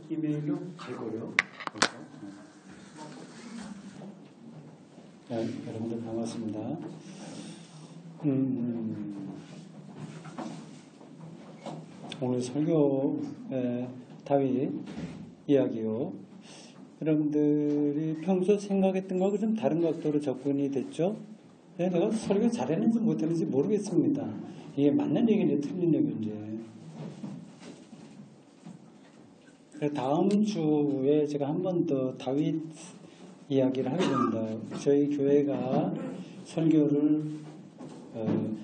이메일로 갈 거예요. 네, 여러분들 반갑습니다. 오늘 설교의 다윗 이야기요. 여러분들이 평소 생각했던 거하고 좀 다른 각도로 접근이 됐죠? 네, 내가 설교 잘했는지 못했는지 모르겠습니다. 이게 맞는 얘기인지 틀린 얘기인지. 다음 주에 제가 한 번 더 다윗 이야기를 하게 됩니다. 저희 교회가 설교를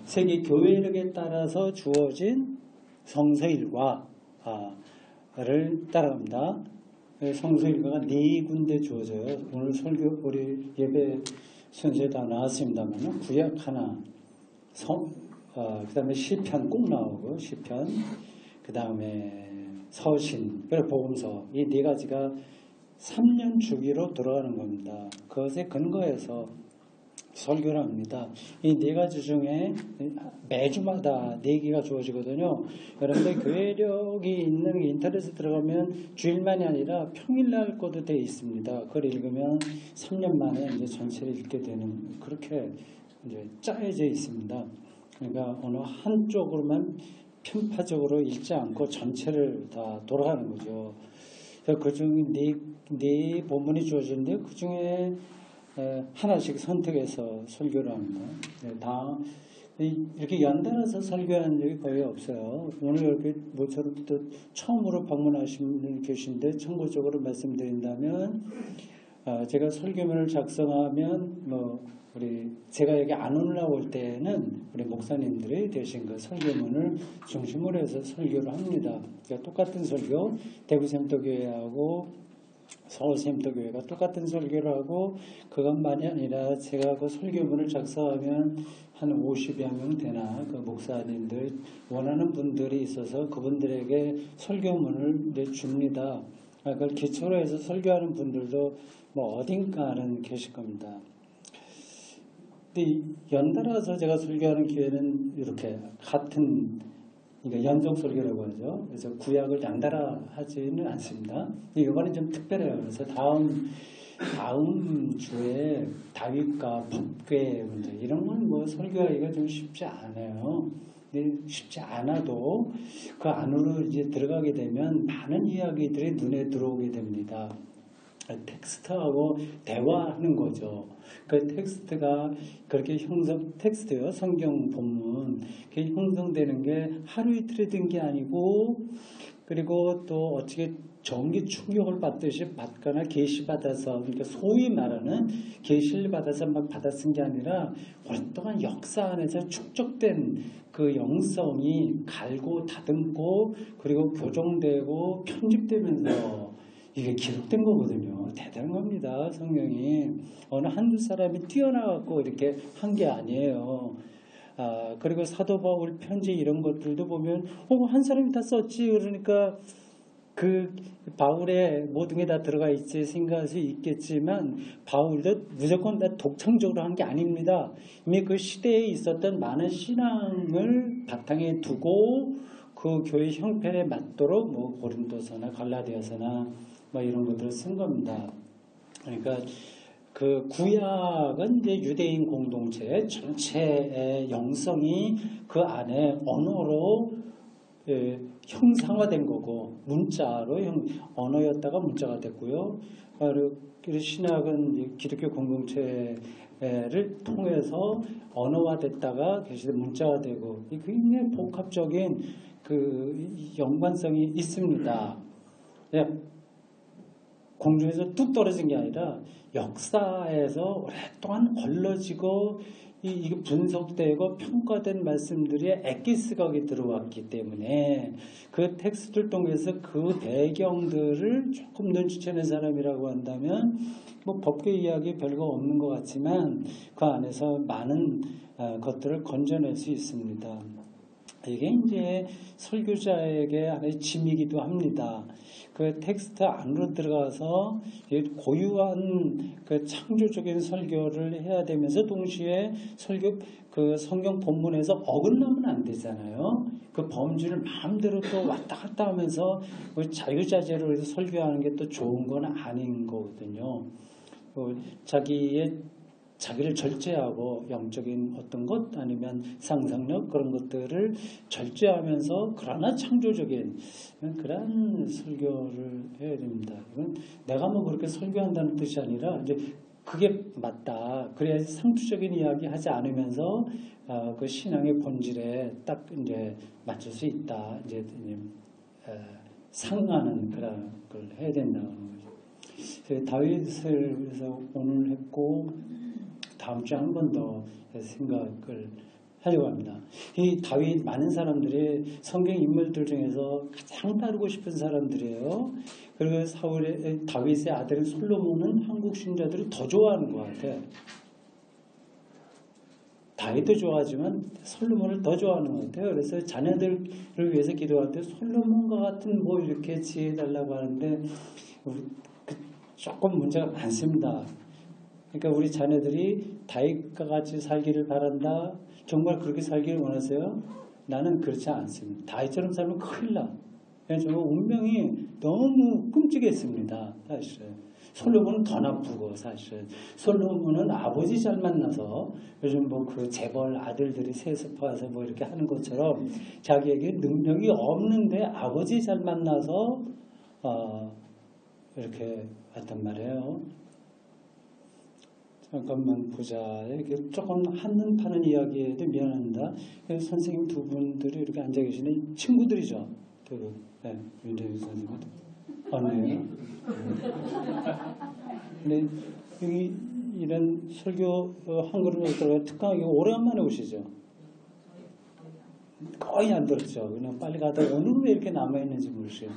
세계 교회력에 따라서 주어진 성서일과를 따라갑니다. 성서일과가 4군데 주어져요. 오늘 설교 우리 예배 순서에 다 나왔습니다만 구약 하나, 그 다음에 시편 꼭 나오고 시편, 그 다음에 서신, 그리고 복음서, 이 4가지가 3년 주기로 돌아가는 겁니다. 그것에 근거해서 설교를 합니다. 이 4가지 중에 매주마다 4개가 주어지거든요. 여러분들 교회력이 있는 인터넷에 들어가면 주일만이 아니라 평일날 것도 되어 있습니다. 그걸 읽으면 3년 만에 이제 전체를 읽게 되는, 그렇게 이제 짜여져 있습니다. 그러니까 어느 한쪽으로만 편파적으로 읽지 않고 전체를 다 돌아가는 거죠. 그 중에 네 본문이 주어지는데 그 중에 하나씩 선택해서 설교를 합니다. 이렇게 연달아서 설교하는 적이 거의 없어요. 오늘 이렇게 모처럼 또 처음으로 방문하신 분 계신데 참고적으로 말씀드린다면 제가 설교문을 작성하면 제가 여기 안 올라올 때는 우리 목사님들이 대신 그 설교문을 중심으로 해서 설교를 합니다. 그러니까 똑같은 설교, 대구샘터교회하고 서울샘터교회가 똑같은 설교를 하고 그것만이 아니라 제가 그 설교문을 작성하면 한 50여 명 되나 그 목사님들 원하는 분들이 있어서 그분들에게 설교문을 줍니다. 그걸 기초로 해서 설교하는 분들도 어딘가는 계실 겁니다. 근데 연달아서 제가 설교하는 기회는 이렇게 같은, 그러니까 연속 설교라고 하죠. 그래서 구약을 연달아 하지는 않습니다. 이번엔 좀 특별해요. 그래서 다음 주에 다윗과 법궤 문제, 이런 건 설교하기가 좀 쉽지 않아요. 근데 쉽지 않아도 그 안으로 이제 들어가게 되면 많은 이야기들이 눈에 들어오게 됩니다. 텍스트하고 대화하는 거죠. 그 텍스트가 그렇게 텍스트요, 성경 본문, 그게 형성되는 게 하루 이틀에 된 게 아니고, 그리고 또 어떻게 전기 충격을 받듯이 받거나 계시받아서, 그러니까 소위 말하는 계시를 받아서 막 받아 쓴 게 아니라 오랫동안 역사 안에서 축적된 그 영성이 갈고 다듬고 그리고 교정되고 편집되면서 이게 기록된 거거든요. 대단한 겁니다. 성경이 어느 한두 사람이 뛰어나갖고 이렇게 한 게 아니에요. 그리고 사도 바울 편지 이런 것들도 보면 한 사람이 다 썼지, 그러니까 그 바울의 모든 게 다 들어가 있지 생각할 수 있겠지만 바울도 무조건 다 독창적으로 한 게 아닙니다. 이미 그 시대에 있었던 많은 신앙을 바탕에 두고 그 교회 형편에 맞도록 고린도서나 갈라디아서나 이런 것들을 쓴 겁니다. 그러니까 그 구약은 이제 유대인 공동체 전체의 영성이 그 안에 언어로 형상화된 거고, 문자로 언어였다가 문자가 됐고요. 그리고 신학은 기독교 공동체를 통해서 언어화됐다가 문자가 되고, 굉장히 복합적인 그 연관성이 있습니다. 공중에서 뚝 떨어진 게 아니라 역사에서 오랫동안 걸러지고 이게 분석되고 평가된 말씀들이 엑기스각이 들어왔기 때문에 그 텍스트를 통해서 그 배경들을 조금 눈치채는 사람이라고 한다면 법궤 이야기 별거 없는 것 같지만 그 안에서 많은 것들을 건져낼 수 있습니다. 이게 이제 설교자에게 하나의 짐이기도 합니다. 그 텍스트 안으로 들어가서 고유한 그 창조적인 설교를 해야 되면서 동시에 설교 그 성경 본문에서 어긋나면 안 되잖아요. 그 범주를 마음대로 또 왔다 갔다 하면서 자유자재로 해서 설교하는 게 또 좋은 건 아닌 거거든요. 자기를 절제하고 영적인 어떤 것 아니면 상상력 그런 것들을 절제하면서 그러나 창조적인 그런 설교를 해야 됩니다. 이건 내가 뭐 그렇게 설교한다는 뜻이 아니라 이제 그게 맞다. 그래야지 상투적인 이야기 하지 않으면서 그 신앙의 본질에 딱 이제 맞출 수 있다. 이제 상하는 그런 걸 해야 된다는 거죠. 다윗을 그래서 오늘 했고 다음 주에 한 번 더 생각을 하려고 합니다. 이 다윗 많은 사람들이 성경 인물들 중에서 가장 따르고 싶은 사람들이에요. 그리고 다윗의 아들인 솔로몬은 한국 신자들이 더 좋아하는 것 같아요. 다윗도 좋아하지만 솔로몬을 더 좋아하는 것 같아요. 그래서 자녀들을 위해서 기도할 때 솔로몬과 같은 뭐 이렇게 지혜해달라고 하는데 조금 문제가 많습니다. 그러니까 우리 자녀들이 다윗과 같이 살기를 바란다. 정말 그렇게 살기를 원하세요? 나는 그렇지 않습니다. 다윗처럼 살면 큰일 나. 정말 운명이 너무 끔찍했습니다. 사실은. 솔로몬은 더 나쁘고 사실은. 솔로몬은 아버지 잘 만나서 요즘 뭐 그 재벌 아들들이 세습해서 뭐 이렇게 하는 것처럼 자기에게 능력이 없는데 아버지 잘 만나서 이렇게 했단 말이에요. 잠깐만 보자. 이렇게 조금 한눈 파는 이야기에도 미안합니다. 선생님 두 분들이 이렇게 앉아 계시네. 친구들이죠. 두 분. 네, 윤재규 선생님. 네. 근데 여기 이런 설교 한 그룹에 들어가 특강하기 오래간만에 오시죠. 거의 안 들었죠. 그냥 빨리 가다 오늘 왜 이렇게 남아있는지 모르겠어요.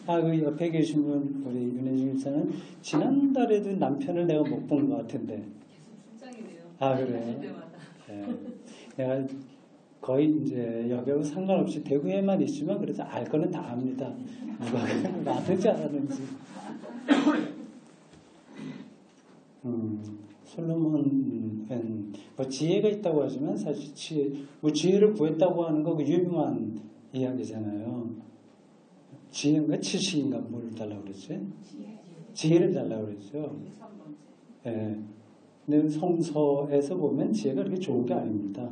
그 옆에 계신 분, 우리 윤혜진 집사는 지난달에도 남편을 내가 못 본 것 같은데. 계속 출장이네요. 그래요? 네. 내가 거의 이제 여기하고 상관없이 대구에만 있지만 그래도 알 거는 다 압니다. 누가 나는지 안 하는지. 솔로몬은 뭐 지혜가 있다고 하지만 사실 지혜를 구했다고 하는 거 그 유명한 이야기잖아요. 지혜인가 지식인가 뭘 달라고 그랬지? 지혜를 달라고 그랬죠. 예. 근데 성서에서 보면 지혜가 그렇게 좋은 게 아닙니다.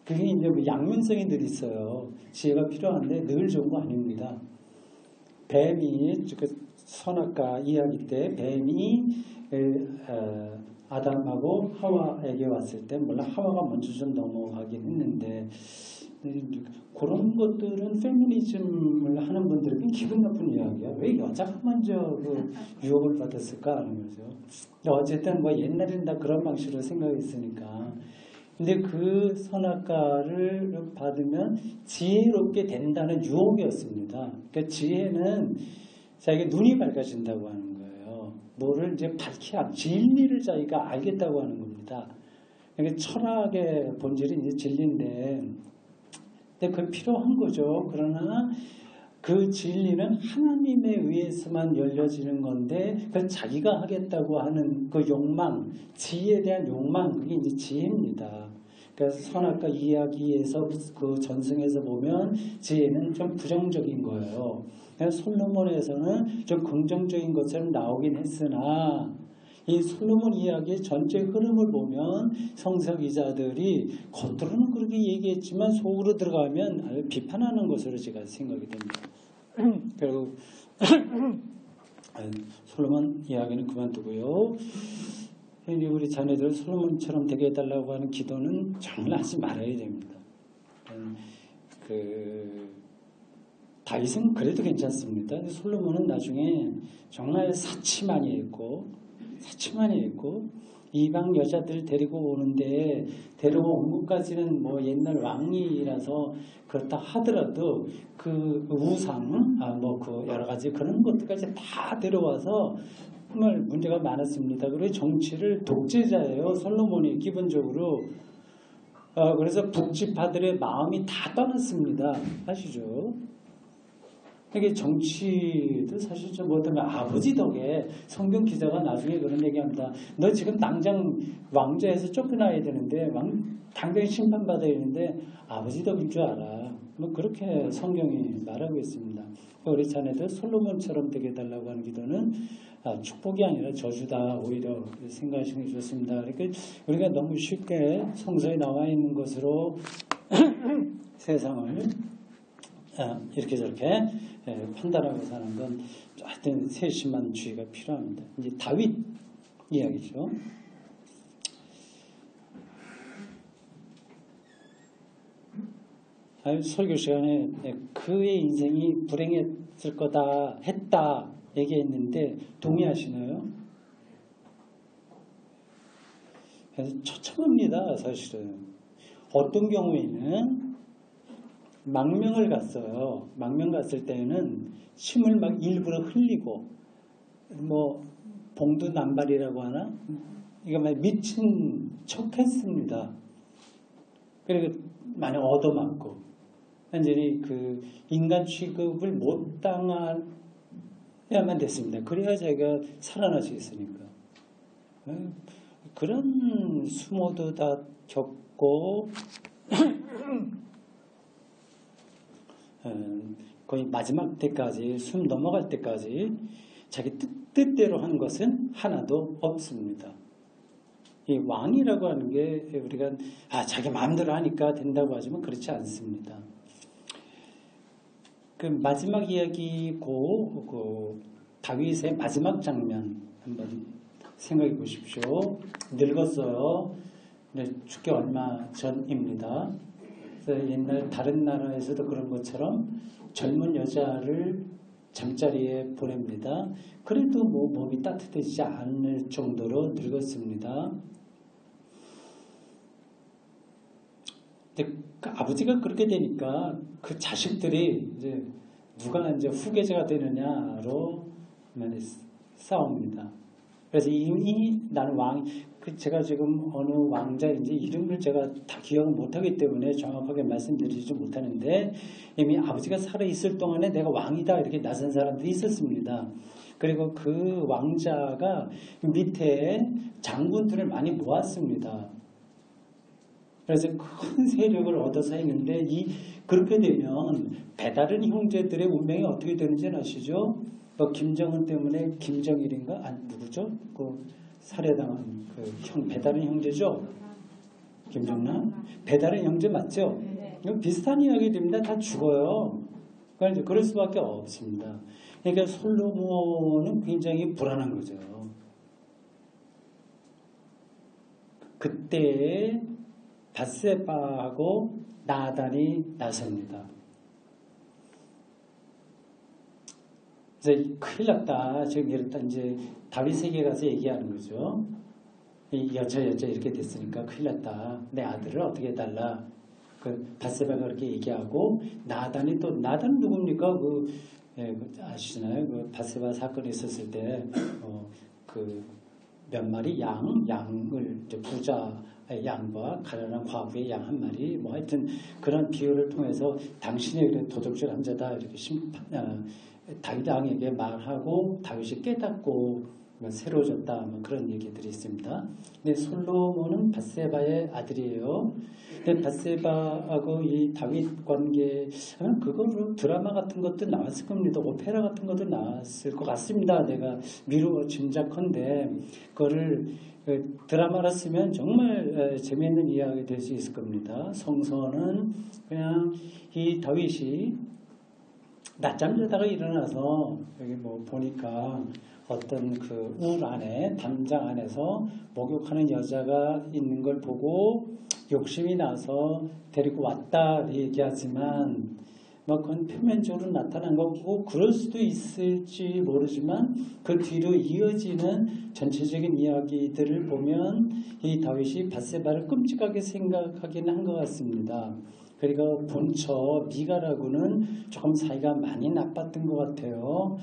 그게 이제 뭐 양면성이 늘 있어요. 지혜가 필요한데 늘 좋은 거 아닙니다. 뱀이 선악과 이야기 때 뱀이 아담하고 하와에게 왔을 때 물론 하와가 먼저 좀 넘어가긴 했는데 그런 것들은 페미니즘을 하는 분들에게 기분 나쁜 이야기야. 왜 여자가 먼저 그 유혹을 받았을까 하는 거죠. 어쨌든 뭐 옛날에는 다 그런 방식으로 생각했으니까. 근데 그 선악과를 받으면 지혜롭게 된다는 유혹이었습니다. 그러니까 지혜는 자기가 눈이 밝아진다고 하는 거예요. 뭐를 이제 진리를 자기가 알겠다고 하는 겁니다. 그러니까 철학의 본질이 이제 진리인데, 근데 그게 필요한 거죠. 그러나 그 진리는 하나님에 의해서만 열려지는 건데, 그 자기가 하겠다고 하는 그 욕망, 지혜에 대한 욕망, 그게 이제 지혜입니다. 그래서 선악과 이야기에서 그 전승에서 보면 지혜는 좀 부정적인 거예요. 솔로몬에서는 좀 긍정적인 것처럼 나오긴 했으나 이 솔로몬 이야기의 전체 흐름을 보면 성서 기자들이 겉으로는 그렇게 얘기했지만 속으로 들어가면 비판하는 것으로 제가 생각이 됩니다. 결국 솔로몬 이야기는 그만두고요. 우리 자녀들 솔로몬처럼 되게 해달라고 하는 기도는 정말 하지 말아야 됩니다. 다윗은 그래도 괜찮습니다. 솔로몬은 나중에 정말 사치많이 했고 이방 여자들 데리고 오는데 데려온 것까지는 뭐 옛날 왕이라서 그렇다 하더라도 그 우상, 그 여러 가지 그런 것들까지 다 데려와서 정말 문제가 많았습니다. 그리고 정치를 독재자예요. 솔로몬이 기본적으로 그래서 북지파들의 마음이 다 떠났습니다. 아시죠? 이게 정치도 사실 좀 어떤 아버지 덕에 성경 기자가 나중에 그런 얘기합니다. 너 지금 당장 왕좌에서 쫓겨나야 되는데 당장에 심판받아야 되는데 아버지 덕인 줄 알아. 뭐 그렇게 성경이 말하고 있습니다. 우리 자네들 솔로몬처럼 되게 해달라고 하는 기도는 축복이 아니라 저주다 오히려 생각하시는 게 좋습니다. 그러니까 우리가 너무 쉽게 성서에 나와 있는 것으로 세상을 이렇게 저렇게 판단하고 사는 건 하여튼 세심한 주의가 필요합니다. 이제 다윗 이야기죠. 설교 시간에 그의 인생이 불행했을 거다 했다 얘기했는데 동의하시나요? 그래서 처참합니다. 사실은 어떤 경우에는 망명을 갔어요. 망명 갔을 때는 침을 막 일부러 흘리고 뭐 봉두남발이라고 하나? 이거 막 미친 척했습니다. 그리고 만약 얻어맞고 완전히 그 인간 취급을 못 당해야만 됐습니다. 그래야 자기가 살아나시겠으니까. 그런 수모도 다 겪고 거의 마지막 때까지 숨 넘어갈 때까지 자기 뜻대로 한 것은 하나도 없습니다. 이 왕이라고 하는 게 우리가 자기 마음대로 하니까 된다고 하지만 그렇지 않습니다. 그 마지막 이야기고 그 다윗의 마지막 장면 한번 생각해 보십시오. 늙었어요. 죽기 얼마 전입니다. 그래서 옛날 다른 나라에서도 그런 것처럼 젊은 여자를 잠자리에 보냅니다. 그래도 뭐 몸이 따뜻해지지 않을 정도로 늙었습니다. 근데 그 아버지가 그렇게 되니까 그 자식들이 이제 누가 이제 후계자가 되느냐로 싸웁니다. 그래서 이미 나는 제가 지금 어느 왕자인지 이름을 제가 다 기억을 못하기 때문에 정확하게 말씀드리지 못하는데 이미 아버지가 살아있을 동안에 내가 왕이다 이렇게 나선 사람들이 있었습니다. 그리고 그 왕자가 밑에 장군들을 많이 모았습니다. 그래서 큰 세력을 얻어서 했는데 그렇게 되면 배다른 형제들의 운명이 어떻게 되는지는 아시죠? 뭐 김정은 때문에 김정일인가? 누구죠? 그 살해당한 그 배다른 형제죠? 김정남? 배다른 형제 맞죠? 이건 비슷한 이야기들입니다. 다 죽어요. 그러니까 그럴 수밖에 없습니다. 그러니까 솔로몬은 굉장히 불안한 거죠. 그때 밧세바하고 나단이 나섭니다. 그래서 큰일 났다. 지금 이랬다. 이제 다윗에게 가서 얘기하는 거죠. 이 여자 이렇게 됐으니까 큰일 났다. 내 아들을 어떻게 해달라. 그 밧세바가 그렇게 얘기하고 나단이 또 나단 누굽니까? 아시나요? 그 밧세바 사건이 있었을 때 그 몇 마리 양을 이제 부자의 양과 가난한 과부의 양 한 마리 뭐 하여튼 그런 비유를 통해서 당신의 도적질한 자다 이렇게 다윗 왕에게 말하고 다윗이 깨닫고 새로워졌다 뭐 그런 얘기들이 있습니다. 근데 솔로몬은 밧세바의 아들이에요. 근데 밧세바하고 이 다윗 관계 그거로 드라마 같은 것도 나왔을 겁니다. 오페라 같은 것도 나왔을 것 같습니다. 내가 미루어 짐작컨대 그거를 드라마로 쓰면 정말 재미있는 이야기 될 수 있을 겁니다. 성서는 그냥 이 다윗이 낮잠 자다가 일어나서 여기 뭐 보니까 어떤 그 울 안에 담장 안에서 목욕하는 여자가 있는 걸 보고 욕심이 나서 데리고 왔다 얘기하지만 뭐 그건 표면적으로 나타난 거고 그럴 수도 있을지 모르지만 그 뒤로 이어지는 전체적인 이야기들을 보면 이 다윗이 밧세바를 끔찍하게 생각하긴 한 것 같습니다. 그리고 본처 미가라고는 조금 사이가 많이 나빴던 것 같아요.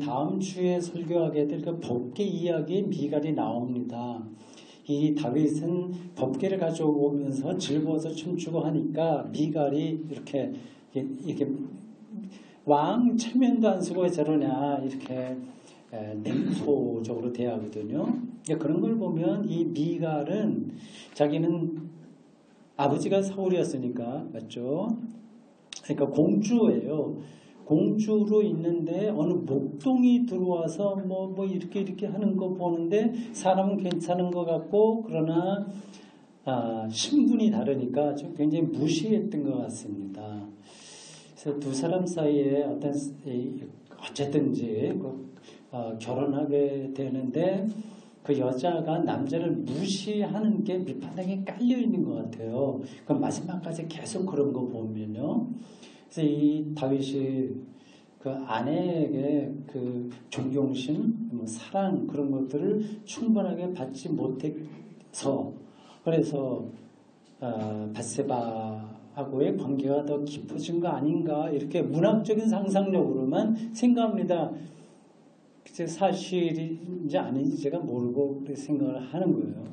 다음 주에 설교하게 될 그 법계 이야기에 미갈이 나옵니다. 이 다윗은 법궤를 가져오면서 즐거워서 춤추고 하니까 미갈이 이렇게 왕 체면도 안 쓰고 왜 저러냐 이렇게 냉소적으로 대하거든요. 그런 걸 보면 이 미갈은 자기는 아버지가 사울이었으니까 맞죠? 그러니까 공주예요. 공주로 있는데 어느 목동이 들어와서 뭐 이렇게 하는 거 보는데 사람은 괜찮은 것 같고 그러나 신분이 다르니까 좀 굉장히 무시했던 것 같습니다. 그래서 두 사람 사이에 어쨌든지 결혼하게 되는데 그 여자가 남자를 무시하는 게 밑바닥에 깔려 있는 것 같아요. 그 마지막까지 계속 그런 거 보면요. 그래서 이 다윗이 그 아내에게 그 존경심, 사랑 그런 것들을 충분하게 받지 못해서 그래서 밧세바하고의 관계가 더 깊어진 거 아닌가 이렇게 문학적인 상상력으로만 생각합니다. 사실인지 아닌지 제가 모르고 그렇게 생각을 하는 거예요.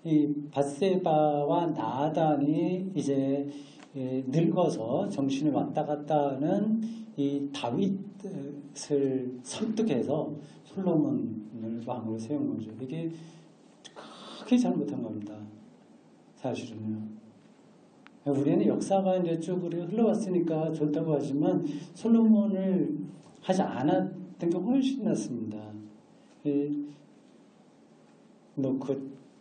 이 밧세바와 나단이 이제 늙어서 정신이 왔다 갔다 하는 이 다윗을 설득해서 솔로몬을 왕으로 세운 거죠. 이게 크게 잘못한 겁니다. 사실은요. 우리는 역사가 이제 쭉 흘러왔으니까 좋다고 하지만 솔로몬을 하지 않았던 게 훨씬 낫습니다. 그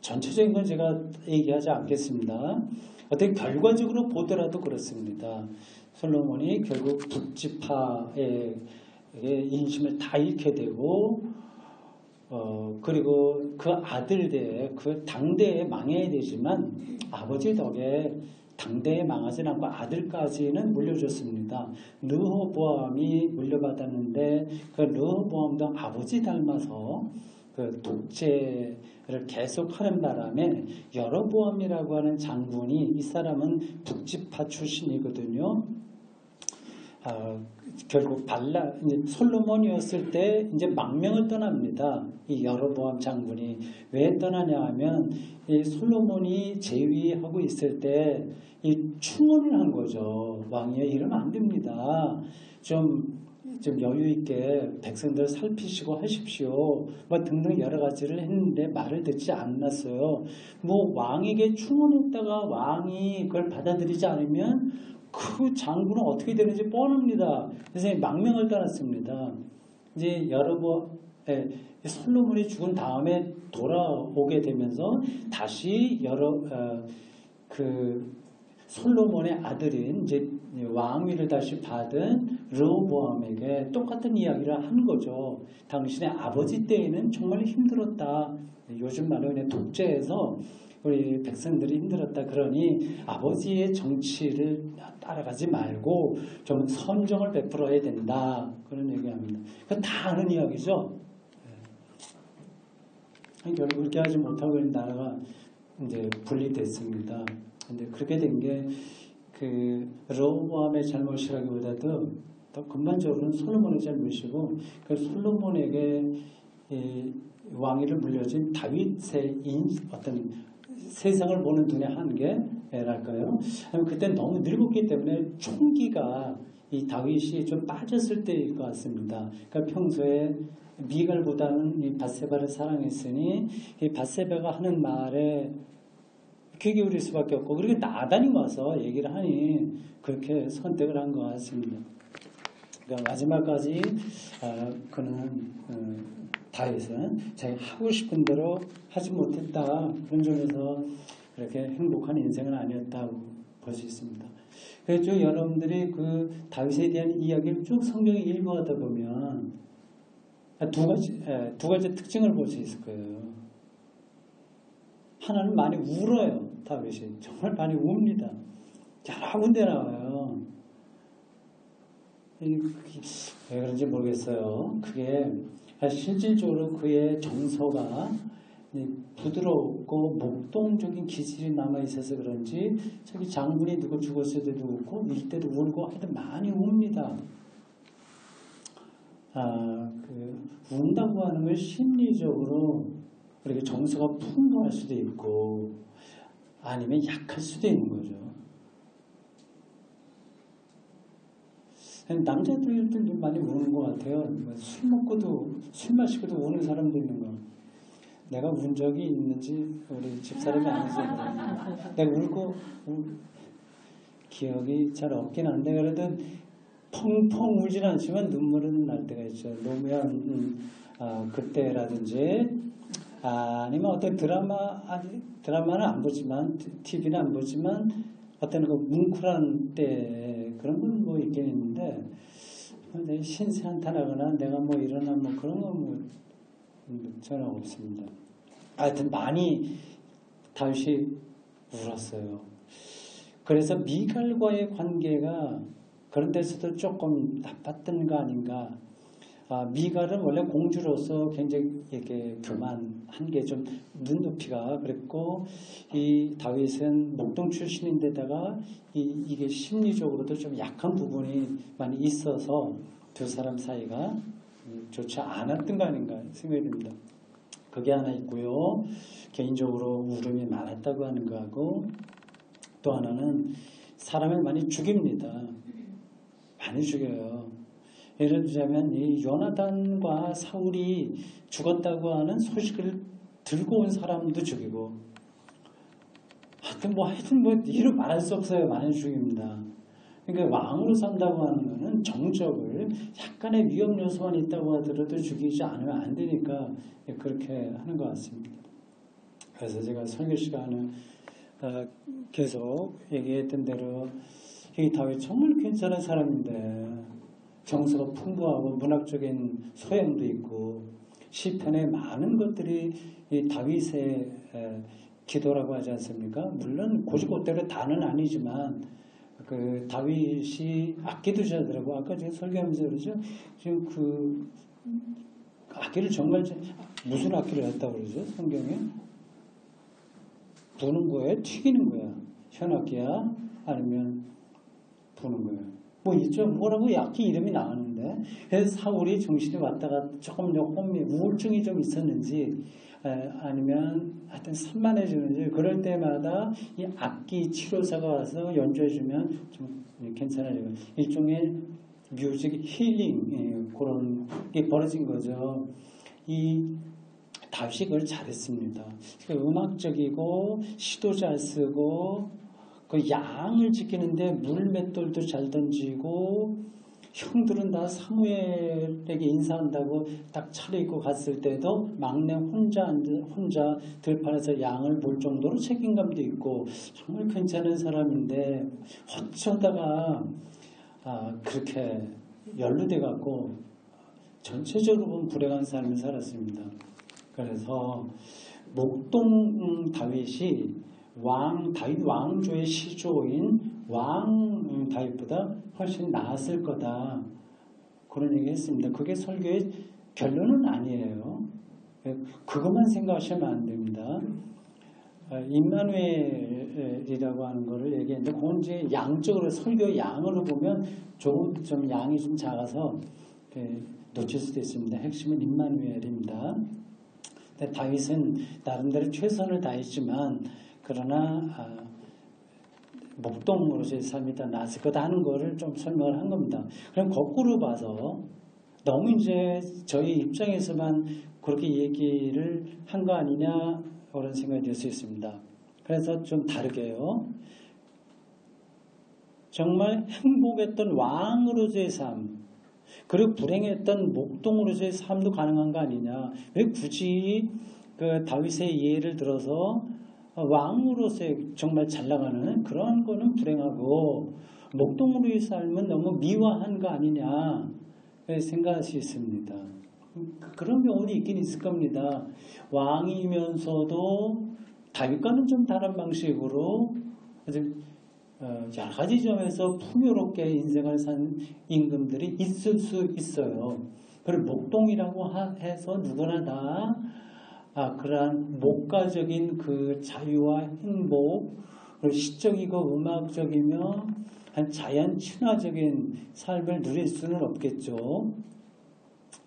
전체적인 건 제가 얘기하지 않겠습니다. 어떻게 결과적으로 보더라도 그렇습니다. 솔로몬이 결국 북지파의 인심을 다 잃게 되고 그리고 그 아들들 그 당대에 망해야 되지만 아버지 덕에 당대에 망하지 않고 아들까지는 물려줬습니다. 르호보암이 물려받았는데 그 르호보암도 아버지 닮아서 그 독재를 계속하는 바람에 여로보암이라고 하는 장군이 이 사람은 북지파 출신이거든요. 결국 이제 솔로몬이었을 때 이제 망명을 떠납니다. 이 여로보암 장군이 왜 떠나냐 하면 이 솔로몬이 재위하고 있을 때 이 충언을 한 거죠. 왕이여 이러면 안 됩니다. 좀 여유 있게 백성들 살피시고 하십시오. 등등 여러 가지를 했는데 말을 듣지 않았어요. 왕에게 충언했다가 왕이 그걸 받아들이지 않으면 그 장군은 어떻게 되는지 뻔합니다. 그래서 망명을 떠났습니다. 이제 솔로몬이 죽은 다음에 돌아오게 되면서 다시 솔로몬의 아들인 이제 왕위를 다시 받은 르호보암에게 똑같은 이야기를 한 거죠. 당신의 아버지 때에는 정말 힘들었다. 요즘 말로 그냥 독재에서 우리 백성들이 힘들었다. 그러니 아버지의 정치를 따라가지 말고 좀 선정을 베풀어야 된다. 그런 얘기합니다. 그건 다 아는 이야기죠. 결국 그렇게 하지 못하고 나라가 이제 분리됐습니다. 근데 그렇게 된 게 그 르호보암의 잘못이라기보다도 더 근본적으로는 솔로몬의 잘못이고 그 솔로몬에게 왕위를 물려준 다윗의 어떤 세상을 보는 눈의 한계랄까요? 그때 너무 늙었기 때문에 총기가 이 다윗이 좀 빠졌을 때일 것 같습니다. 그러니까 평소에 미갈보다는 이 밧세바를 사랑했으니 이 밧세바가 하는 말에 귀 기울일 수밖에 없고 그렇게 나단이 와서 얘기를 하니 그렇게 선택을 한 것 같습니다. 그러니까 마지막까지 그는 다윗은 자기 하고 싶은 대로 하지 못했다. 그런 점에서 그렇게 행복한 인생은 아니었다고 볼 수 있습니다. 그래서 여러분들이 그 다윗에 대한 이야기를 쭉 성경에 읽어가다 보면 두 가지 특징을 볼 수 있을 거예요. 하나는 많이 울어요. 다윗이 정말 많이 웁니다. 여러 군데 나와요. 왜 그런지 모르겠어요. 그게 실질적으로 그의 정서가 부드럽고 목동적인 기질이 남아있어서 그런지 저기 장군이 누구 죽었을 때도 울고 울 때도 울고 하여튼 많이 웁니다. 운다고 하는 걸 심리적으로 그리고 정서가 풍부할 수도 있고 아니면 약할 수도 있는 거죠. 남자들도 많이 우는 것 같아요. 술 마시고도 우는 사람도 있는 거. 내가 운 적이 있는지 우리 집사람이 아니죠. 내가 울고 기억이 잘 없긴 한데 그래도 펑펑 울진 않지만 눈물은 날 때가 있죠. 노무현 그때라든지 아니면 어떤 드라마는 안 보지만 TV는 안 보지만 어떤 그 뭉클한 때 그런 건 뭐 있긴 있는데 내 신세 한탄하거나 내가 뭐 일어나 뭐 그런 건 뭐 전혀 없습니다. 하여튼 많이 다윗이 울었어요. 그래서 미갈과의 관계가 그런 데서도 조금 나빴던 거 아닌가. 미갈은 원래 공주로서 굉장히 이렇게 교만한 게 좀 눈높이가 그랬고, 이 다윗은 목동 출신인데다가 이게 심리적으로도 좀 약한 부분이 많이 있어서 두 사람 사이가 좋지 않았던 거 아닌가 생각이 듭니다. 그게 하나 있고요. 개인적으로 울음이 많았다고 하는 거하고, 또 하나는 사람을 많이 죽입니다. 많이 죽여요. 예를 들자면 이 요나단과 사울이 죽었다고 하는 소식을 들고 온 사람도 죽이고, 하여튼 뭐 이루 말할 수 없어요. 많이 죽입니다. 그러니까 왕으로 산다고 하는 거는 정적을 약간의 위험 요소만 있다고 하더라도 죽이지 않으면 안 되니까 그렇게 하는 것 같습니다. 그래서 제가 설교 시간에 계속 얘기했던 대로 이 다윗 정말 괜찮은 사람인데 정서가 풍부하고 문학적인 소양도 있고 시편에 많은 것들이 이 다윗의 기도라고 하지 않습니까? 물론 고지고대로 다는 아니지만 그 다윗이 악기도 잘하더라고. 아까 제가 설교하면서 그러죠. 지금 그 악기를 정말 무슨 악기를 했다고 그러죠? 성경에 부는 거예요? 튀기는 거야? 현악기야? 아니면 부는 거예요? 뭐 있죠. 뭐라고 악기 이름이 나왔는데 그래서 사울이 정신이 왔다가 조금 우울증이 좀 있었는지 아니면 하여튼 산만해지는지 그럴 때마다 이 악기 치료사가 와서 연주해주면 좀 괜찮아지고 일종의 뮤직 힐링 그런 게 벌어진 거죠. 이 다윗이 그걸 잘했습니다. 음악적이고 시도 잘 쓰고 그 양을 지키는데 물맷돌도 잘 던지고 형들은 다 사무엘에게 인사한다고 딱 차려입고 갔을 때도 막내 혼자 들판에서 양을 볼 정도로 책임감도 있고 정말 괜찮은 사람인데 어쩌다가 그렇게 연루돼 갖고 전체적으로 보면 불행한 삶을 살았습니다. 그래서 목동 다윗이 다윗 왕조의 시조인 왕 다윗보다 훨씬 나았을 거다. 그런 얘기 했습니다. 그게 설교의 결론은 아니에요. 그것만 생각하시면 안 됩니다. 임마누엘이라고 하는 거를 얘기했는데, 그건 이제 양적으로, 설교의 양으로 보면 조금 좀 양이 좀 작아서 놓칠 수도 있습니다. 핵심은 임마누엘입니다. 근데 다윗은 나름대로 최선을 다했지만, 그러나 목동으로서의 삶이 더 나았을 거다 하는 거를 좀 설명을 한 겁니다. 그럼 거꾸로 봐서 너무 이제 저희 입장에서만 그렇게 얘기를 한 거 아니냐 그런 생각이 들 수 있습니다. 그래서 좀 다르게요. 정말 행복했던 왕으로서의 삶, 그리고 불행했던 목동으로서의 삶도 가능한 거 아니냐. 왜 굳이 그 다윗의 예를 들어서 왕으로서의 정말 잘 나가는 그런 거는 불행하고 목동으로의 삶은 너무 미화한 거 아니냐 생각할 수 있습니다. 그런 경우는 있긴 있을 겁니다. 왕이면서도 다윗과는 좀 다른 방식으로 아주 여러 가지 점에서 풍요롭게 인생을 산 임금들이 있을 수 있어요. 그리고 목동이라고 해서 누구나 다 그러한 목가적인 그 자유와 행복, 그리고 시적이고 음악적이며 한 자연 친화적인 삶을 누릴 수는 없겠죠.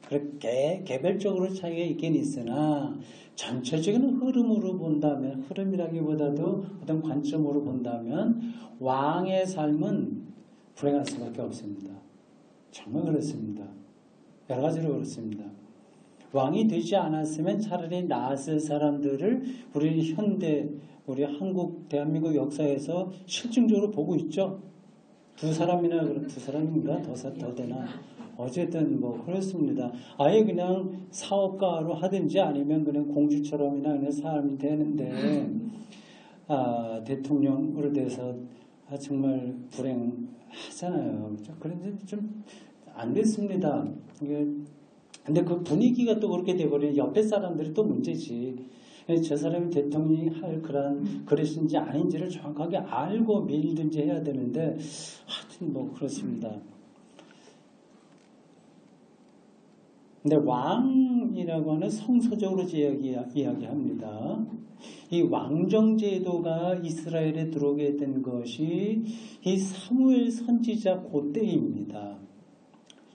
그렇게 개별적으로 차이가 있긴 있으나 전체적인 흐름으로 본다면, 흐름이라기보다도 어떤 관점으로 본다면 왕의 삶은 불행할 수밖에 없습니다. 정말 그렇습니다. 여러 가지로 그렇습니다. 왕이 되지 않았으면 차라리 나았을 사람들을 우리 현대, 우리 한국, 대한민국 역사에서 실증적으로 보고 있죠. 두 사람인가 더 되나. 어쨌든 뭐 그렇습니다. 아예 그냥 사업가로 하든지 아니면 그냥 공주처럼이나 그냥 사람이 되는데 대통령으로 돼서 정말 불행하잖아요. 그렇죠? 그런데 좀 안 됐습니다. 근데 그 분위기가 또 그렇게 돼버리면 옆에 사람들이 또 문제지. 저 사람이 대통령이 할 그릇인지 아닌지를 정확하게 알고 밀든지 해야 되는데 하여튼 뭐 그렇습니다. 근데 왕이라고 하는 성서적으로 이야기합니다. 이 왕정제도가 이스라엘에 들어오게 된 것이 이 사무엘 선지자 그때입니다.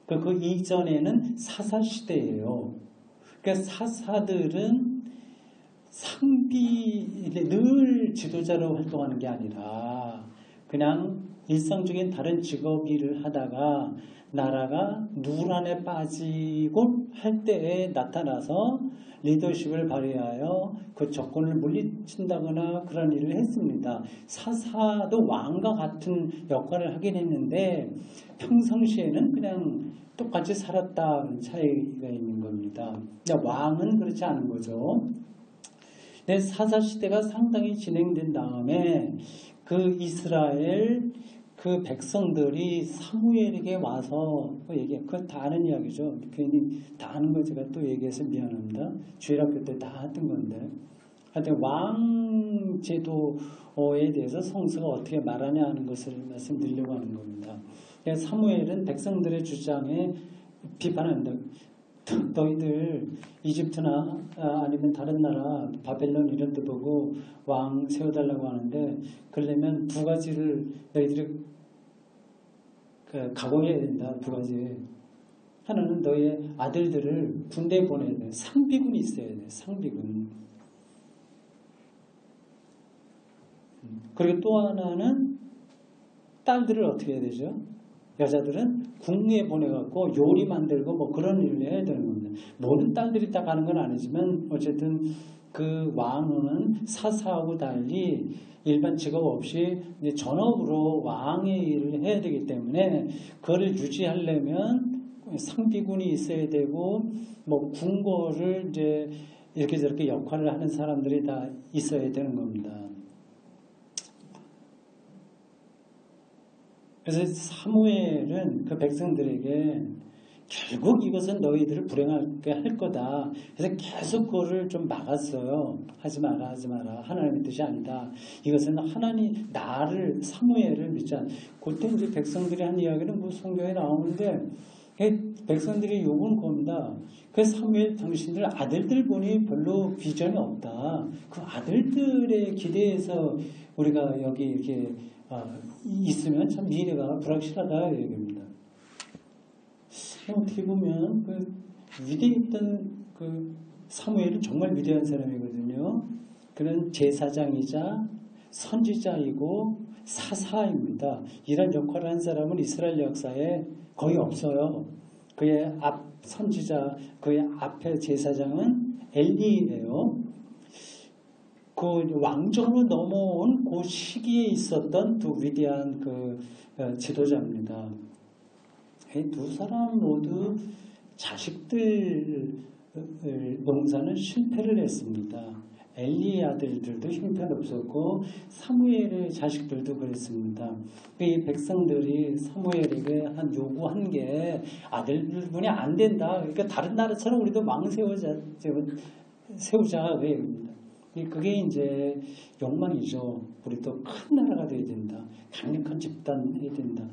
그 이전에는 사사시대예요. 그러니까 사사들은 늘 지도자로 활동하는 게 아니라 그냥 일상적인 다른 직업 일을 하다가 나라가 누란에 빠지고 할 때에 나타나서 리더십을 발휘하여 그 적군을 물리친다거나 그런 일을 했습니다. 사사도 왕과 같은 역할을 하긴 했는데 평상시에는 그냥 똑같이 살았다는 차이가 있는 겁니다. 왕은 그렇지 않은 거죠. 근데 사사시대가 상당히 진행된 다음에 그 이스라엘 그 백성들이 사무엘에게 와서 그거 다 아는 이야기죠. 괜히 다 아는 거 제가 또 얘기해서 미안합니다. 주일학교 때 다 했던 건데. 하여튼 왕제도에 대해서 성서가 어떻게 말하냐 하는 것을 말씀드리려고 하는 겁니다. 사무엘은 백성들의 주장에 비판합니다. 너희들 이집트나 아니면 다른 나라 바벨론 이런 데 보고 왕 세워달라고 하는데 그러려면 두 가지를 너희들이 각오해야 된다. 두 가지. 하나는 너희의 아들들을 군대에 보내야 돼. 상비군이 있어야 돼. 상비군. 그리고 또 하나는 딸들을 어떻게 해야 되죠? 여자들은 국내에 보내갖고 요리 만들고 뭐 그런 일을 해야 되는 겁니다. 모든 딸들이 다 가는 건 아니지만 어쨌든 그 왕은 사사하고 달리 일반 직업 없이 이제 전업으로 왕의 일을 해야 되기 때문에 그거를 유지하려면 상비군이 있어야 되고 뭐 궁궐을 이제 이렇게 저렇게 역할을 하는 사람들이 다 있어야 되는 겁니다. 그래서 사무엘은 그 백성들에게 결국 이것은 너희들을 불행하게 할 거다. 그래서 계속 그거를 좀 막았어요. 하지 마라. 하나님의 뜻이 아니다. 이것은 나를, 사무엘을 믿지 않아. 그때 이제 백성들이 한 이야기는 뭐 성경에 나오는데, 백성들이 욕은 겁니다. 그 사무엘 당신들 아들들 보니 별로 비전이 없다. 그 아들들의 기대에서 우리가 여기 이렇게 있으면 참 미래가 불확실하다 얘기입니다. 어떻게 보면 그 위대했던 그 사무엘은 정말 위대한 사람이거든요. 그는 제사장이자 선지자이고 사사입니다. 이런 역할을 한 사람은 이스라엘 역사에 거의 없어요. 그의 앞 선지자, 그의 앞에 제사장은 엘리예요. 그 왕정으로 넘어온 그 시기에 있었던 두 위대한 그 지도자입니다. 이 두 사람 모두 자식들 농사는 실패를 했습니다. 엘리의 아들들도 형편없었고 사무엘의 자식들도 그랬습니다. 이 백성들이 사무엘에게 요구한 게 아들분이 안 된다. 그러니까 다른 나라처럼 우리도 왕 세우자 그입니다. 그게 이제 욕망이죠. 우리도 큰 나라가 돼야 된다. 강력한 집단 해야 된다.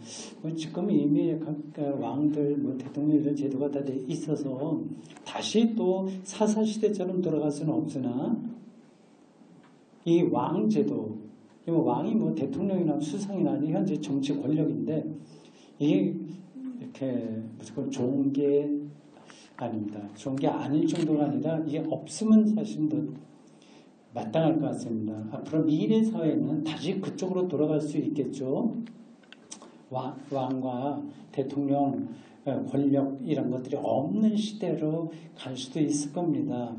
지금 이미 각 왕들, 대통령 이런 제도가 다 돼 있어서 다시 또 사사시대처럼 돌아갈 수는 없으나 이 왕제도, 왕이 대통령이나 수상이나 현재 정치 권력인데 이게 이렇게 무조건 좋은 게 아닙니다. 좋은 게 아닐 정도가 아니라 이게 없으면 사실 더 마땅할 것 같습니다. 앞으로 미래 사회는 다시 그쪽으로 돌아갈 수 있겠죠. 왕과 대통령 권력 이런 것들이 없는 시대로 갈 수도 있을 겁니다.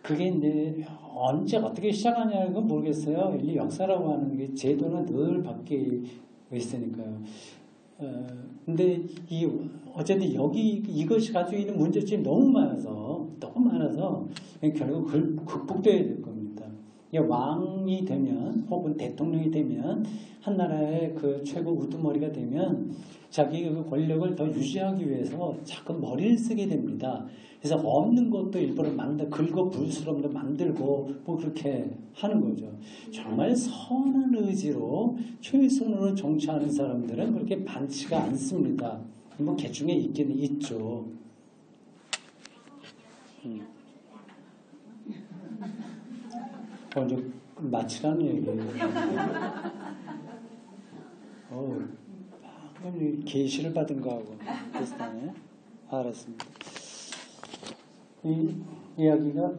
그게 이제 언제 어떻게 시작하냐는 모르겠어요. 인류 역사라고 하는 게 제도는 늘 바뀌고 있으니까요. 근데 어쨌든 이것이 가지고 있는 문제점이 너무 많아서 결국 그걸 극복돼야 될 겁니다. 왕이 되면 혹은 대통령이 되면 한 나라의 그 최고 우두머리가 되면 자기 그 권력을 더 유지하기 위해서 자꾸 머리를 쓰게 됩니다. 그래서 없는 것도 일부러 긁어 부스럼도 만들고 뭐 그렇게 하는 거죠. 정말 선한 의지로 최선으로 정치하는 사람들은 그렇게 많지가 않습니다. 뭐 개중에 있기는 있죠. 이제 마치라는 얘기예요. 방금 계시를 받은 거하고 비슷하네. 알았습니다. 이 이야기가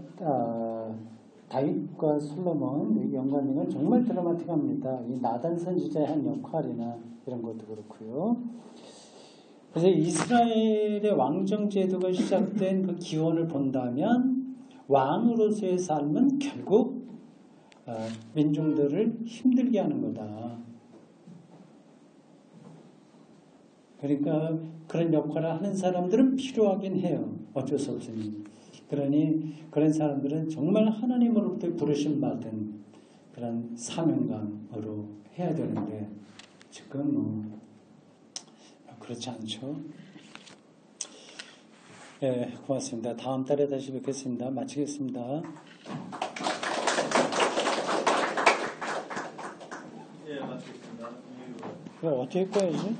다윗과 솔로몬 연관된 건 정말 드라마틱합니다. 이 나단 선지자의 한 역할이나 이런 것도 그렇고요. 그래서 이스라엘의 왕정 제도가 시작된 그 기원을 본다면 왕으로서의 삶은 결국 민중들을 힘들게 하는 거다. 그러니까 그런 역할을 하는 사람들은 필요하긴 해요. 어쩔 수 없으니. 그러니 그런 사람들은 정말 하나님으로부터 부르심 받은 그런 사명감으로 해야 되는데 지금 그렇지 않죠. 네, 고맙습니다. 다음 달에 다시 뵙겠습니다. 마치겠습니다. 예, 마치겠습니다. 어떻게 꺼야지?